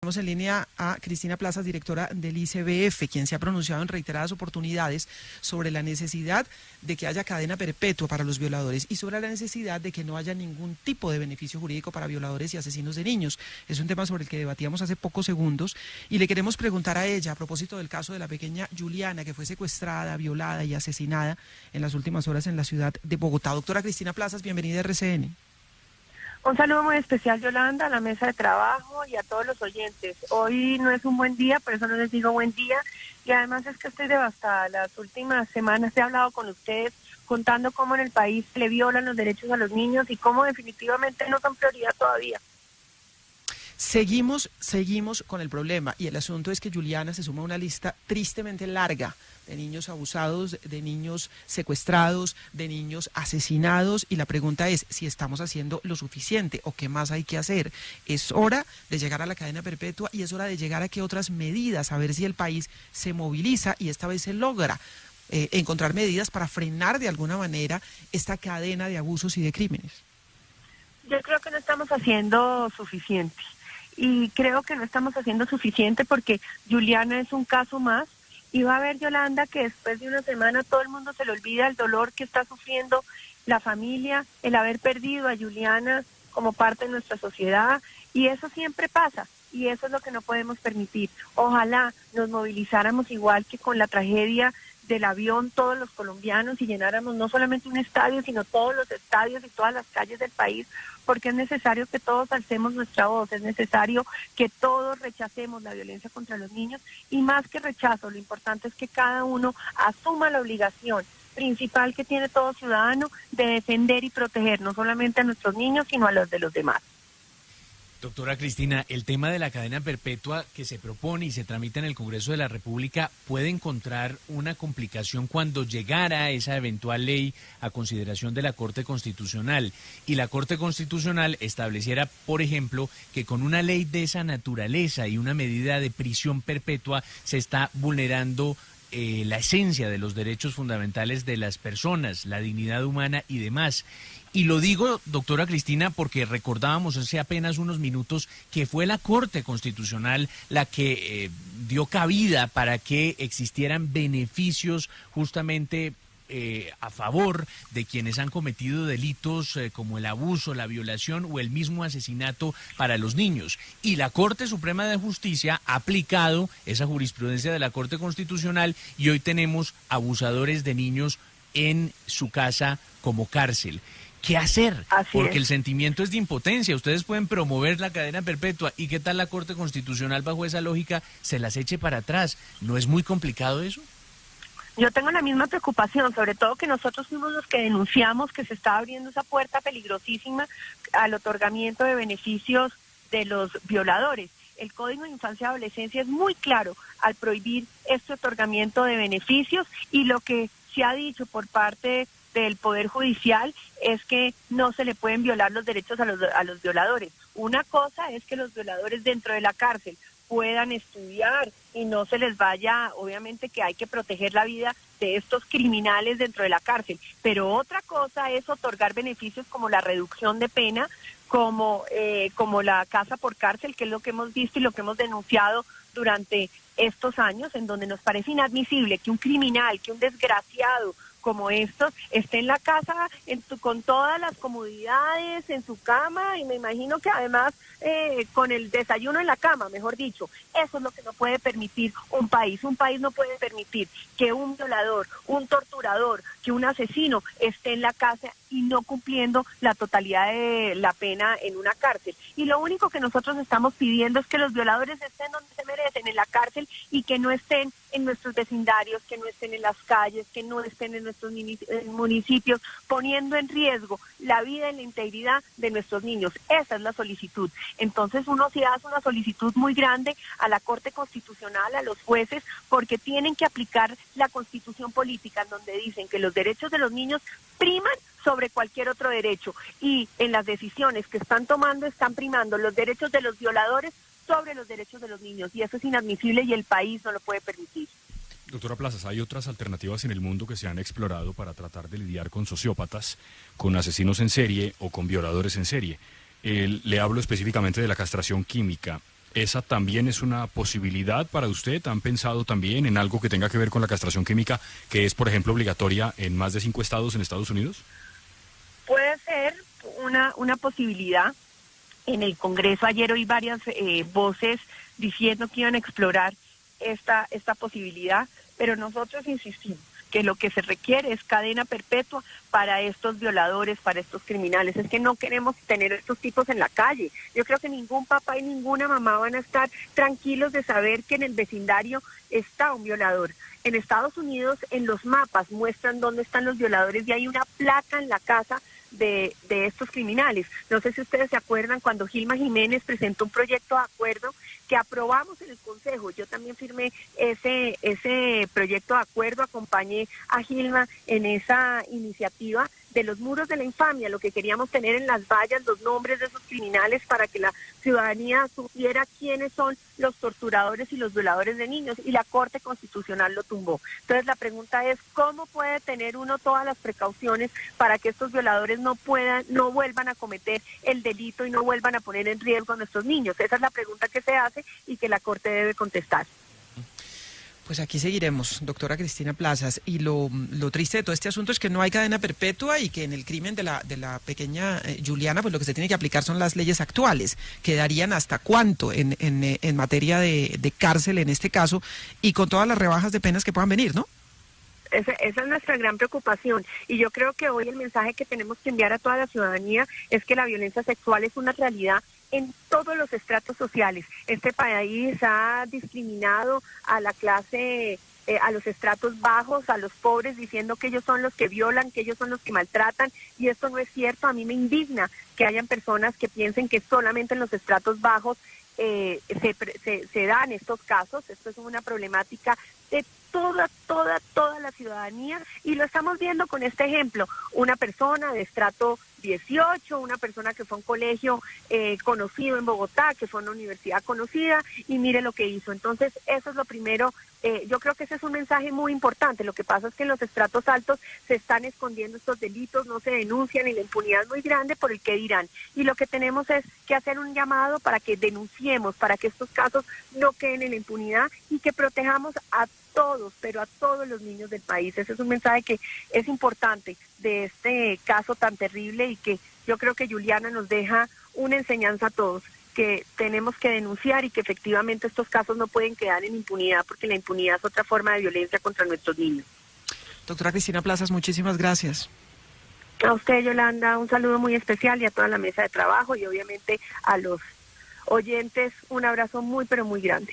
Tenemos en línea a Cristina Plazas, directora del ICBF, quien se ha pronunciado en reiteradas oportunidades sobre la necesidad de que haya cadena perpetua para los violadores y sobre la necesidad de que no haya ningún tipo de beneficio jurídico para violadores y asesinos de niños. Es un tema sobre el que debatíamos hace pocos segundos y le queremos preguntar a ella a propósito del caso de la pequeña Juliana, que fue secuestrada, violada y asesinada en las últimas horas en la ciudad de Bogotá. Doctora Cristina Plazas, bienvenida a RCN. Un saludo muy especial, Yolanda, a la mesa de trabajo y a todos los oyentes. Hoy no es un buen día, por eso no les digo buen día. Y además es que estoy devastada. Las últimas semanas he hablado con ustedes contando cómo en el país le violan los derechos a los niños y cómo definitivamente no son prioridad todavía. Seguimos con el problema y el asunto es que Juliana se suma a una lista tristemente larga de niños abusados, de niños secuestrados, de niños asesinados y la pregunta es si estamos haciendo lo suficiente o qué más hay que hacer. Es hora de llegar a la cadena perpetua y es hora de llegar a qué otras medidas, a ver si el país se moviliza y esta vez se logra encontrar medidas para frenar de alguna manera esta cadena de abusos y de crímenes. Yo creo que no estamos haciendo suficiente. Y creo que no estamos haciendo suficiente porque Juliana es un caso más y va a ver, Yolanda, que después de una semana todo el mundo se le olvida el dolor que está sufriendo la familia, el haber perdido a Juliana como parte de nuestra sociedad y eso siempre pasa y eso es lo que no podemos permitir. Ojalá nos movilizáramos igual que con la tragedia del avión todos los colombianos y llenáramos no solamente un estadio, sino todos los estadios y todas las calles del país, porque es necesario que todos alcemos nuestra voz, es necesario que todos rechacemos la violencia contra los niños y más que rechazo, lo importante es que cada uno asuma la obligación principal que tiene todo ciudadano de defender y proteger no solamente a nuestros niños, sino a los de los demás. Doctora Cristina, el tema de la cadena perpetua que se propone y se tramita en el Congreso de la República puede encontrar una complicación cuando llegara esa eventual ley a consideración de la Corte Constitucional y la Corte Constitucional estableciera, por ejemplo, que con una ley de esa naturaleza y una medida de prisión perpetua se está vulnerando la esencia de los derechos fundamentales de las personas, la dignidad humana y demás. Y lo digo, doctora Cristina, porque recordábamos hace apenas unos minutos que fue la Corte Constitucional la que dio cabida para que existieran beneficios justamente a favor de quienes han cometido delitos como el abuso, la violación o el mismo asesinato para los niños. Y la Corte Suprema de Justicia ha aplicado esa jurisprudencia de la Corte Constitucional y hoy tenemos abusadores de niños en su casa como cárcel. ¿Qué hacer? Porque el sentimiento es de impotencia. Ustedes pueden promover la cadena perpetua y ¿qué tal la Corte Constitucional bajo esa lógica se las eche para atrás? ¿No es muy complicado eso? Yo tengo la misma preocupación, sobre todo que nosotros fuimos los que denunciamos que se está abriendo esa puerta peligrosísima al otorgamiento de beneficios de los violadores. El Código de Infancia y Adolescencia es muy claro al prohibir este otorgamiento de beneficios y lo que se ha dicho por parte del Poder Judicial es que no se le pueden violar los derechos a los violadores. Una cosa es que los violadores dentro de la cárcel puedan estudiar y no se les vaya, obviamente que hay que proteger la vida de estos criminales dentro de la cárcel, pero otra cosa es otorgar beneficios como la reducción de pena, como la casa por cárcel, que es lo que hemos visto y lo que hemos denunciado durante estos años, en donde nos parece inadmisible que un criminal, que un desgraciado como estos esté en la casa con todas las comodidades, en su cama y me imagino que además con el desayuno en la cama, mejor dicho. Eso es lo que no puede permitir un país. Un país no puede permitir que un violador, un torturador, que un asesino esté en la casa y no cumpliendo la totalidad de la pena en una cárcel. Y lo único que nosotros estamos pidiendo es que los violadores estén donde se merecen, en la cárcel, y que no estén en nuestros vecindarios, que no estén en las calles, que no estén en nuestros municipios, poniendo en riesgo la vida y la integridad de nuestros niños. Esa es la solicitud. Entonces uno sí hace una solicitud muy grande a la Corte Constitucional, a los jueces, porque tienen que aplicar la Constitución política, en donde dicen que los derechos de los niños priman sobre cualquier otro derecho, y en las decisiones que están tomando están primando los derechos de los violadores sobre los derechos de los niños, y eso es inadmisible y el país no lo puede permitir. Doctora Plazas, hay otras alternativas en el mundo que se han explorado para tratar de lidiar con sociópatas, con asesinos en serie o con violadores en serie. Le hablo específicamente de la castración química. ¿Esa también es una posibilidad para usted? ¿Han pensado también en algo que tenga que ver con la castración química, que es, por ejemplo, obligatoria en más de 5 estados en Estados Unidos? Puede ser una posibilidad. En el Congreso ayer oí varias voces diciendo que iban a explorar esta posibilidad, pero nosotros insistimos que lo que se requiere es cadena perpetua para estos violadores, para estos criminales. Es que no queremos tener estos tipos en la calle. Yo creo que ningún papá y ninguna mamá van a estar tranquilos de saber que en el vecindario está un violador. En Estados Unidos, en los mapas muestran dónde están los violadores y hay una placa en la casa de estos criminales. No sé si ustedes se acuerdan cuando Gilma Jiménez presentó un proyecto de acuerdo que aprobamos en el Consejo. Yo también firmé ese proyecto de acuerdo, acompañé a Gilma en esa iniciativa de los muros de la infamia. Lo que queríamos tener en las vallas los nombres de esos criminales para que la ciudadanía supiera quiénes son los torturadores y los violadores de niños, y la Corte Constitucional lo tumbó. Entonces la pregunta es, ¿cómo puede tener uno todas las precauciones para que estos violadores no vuelvan a cometer el delito y no vuelvan a poner en riesgo a nuestros niños? Esa es la pregunta que se hace y que la Corte debe contestar. Pues aquí seguiremos, doctora Cristina Plazas. Y lo triste de todo este asunto es que no hay cadena perpetua y que en el crimen de la pequeña Juliana, pues lo que se tiene que aplicar son las leyes actuales, que darían hasta cuánto en materia de cárcel en este caso, y con todas las rebajas de penas que puedan venir, ¿no? Esa es nuestra gran preocupación, y yo creo que hoy el mensaje que tenemos que enviar a toda la ciudadanía es que la violencia sexual es una realidad en todos los estratos sociales. Este país ha discriminado a la clase, a los estratos bajos, a los pobres, diciendo que ellos son los que violan, que ellos son los que maltratan, y esto no es cierto. A mí me indigna que hayan personas que piensen que solamente en los estratos bajos se dan estos casos. Esto es una problemática de toda la ciudadanía, y lo estamos viendo con este ejemplo. Una persona de estrato 18, una persona que fue a un colegio conocido en Bogotá, que fue a una universidad conocida, y mire lo que hizo. Entonces, eso es lo primero. Yo creo que ese es un mensaje muy importante. Lo que pasa es que en los estratos altos se están escondiendo estos delitos, no se denuncian, y la impunidad es muy grande por el que dirán. Y lo que tenemos es que hacer un llamado para que denunciemos, para que estos casos no queden en la impunidad y que protejamos a todos, pero a todos los niños del país. Ese es un mensaje que es importante de este caso tan terrible, y que yo creo que Juliana nos deja una enseñanza a todos, que tenemos que denunciar y que efectivamente estos casos no pueden quedar en impunidad, porque la impunidad es otra forma de violencia contra nuestros niños. Doctora Cristina Plazas, muchísimas gracias. A usted, Yolanda, un saludo muy especial, y a toda la mesa de trabajo, y obviamente a los oyentes un abrazo muy, pero muy grande.